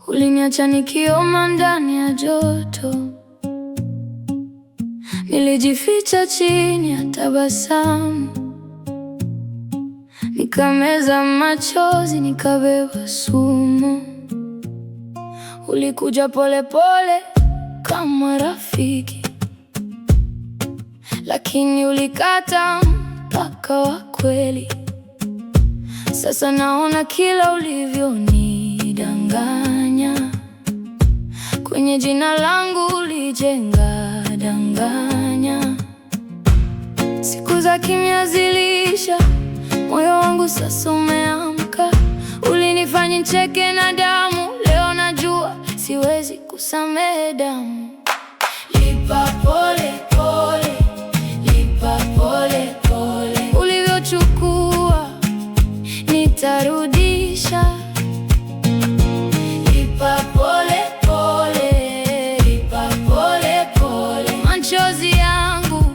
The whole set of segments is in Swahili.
Uliniacha nikioma ndani ya joto, nilijificha chini ya tabasamu, nikameza machozi, nikabeba sumu. Ulikuja pole pole kama rafiki, lakini ulikata mpaka wa kweli. Sasa naona kila ulivyonidanganya, kwenye jina langu ulijenga danganya. Siku za kimya zilisha, moyo wangu sasa umeamka. Ulinifanya nicheke na damu, leo najua siwezi kusamehe damu. Lipa pole pole, lipa pole pole. Ulivyochukua nitarudisha. Lipa pole pole, lipa pole pole. Machozi yangu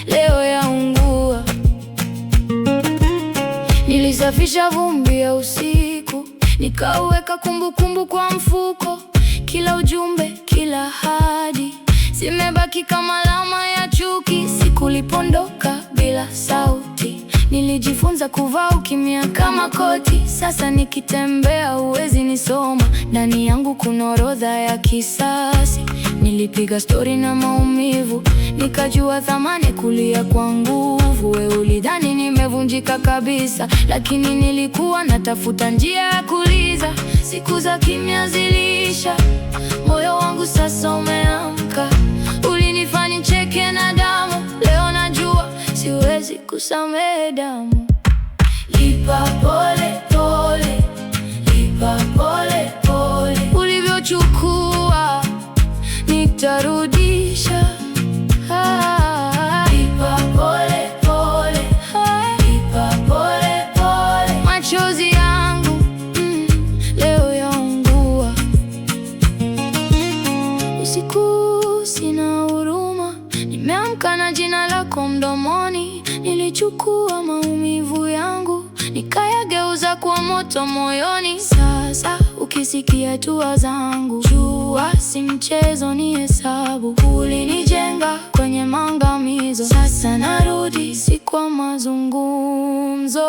leo yaungua. Nilisafisha vumbi ya usiku, nikaweka kumbukumbu kwa mfuko. Kila ujumbe, kila ahadi zimebaki kama alama ya chuki. Siku ulipondoka bila sauti, nilijifunza kuvaa ukimya kama koti. Sasa nikitembea huwezi nisoma, ndani yangu kuna orodha ya kisasi. Nilipiga stori na maumivu, nikajua thamani kulia kwa nguvu. Wewe ulidhani nimevunjika kabisa, lakini nilikuwa natafuta njia ya kuliza. Siku za kimya zilisha, moyo wangu sasa umeamka. Ulinifanya nicheke na damu, leo najua siwezi kusamehe damu. Lipa pole pole, lipa pole pole. Ulivyochukua nitarudisha. Lipa pole pole, lipa pole pole. Machozi yangu leo yaungua. Usiku sina huruma, nimeamka na jina lako mdomoni. Nilichukua maumivu yangu, nikayageuza kwa moto moyoni. Sasa ukisikia hatua zangu, jua si mchezo, ni hesabu. Ulinijenga kwenye maangamizo, sasa narudi, si kwa mazungumzo.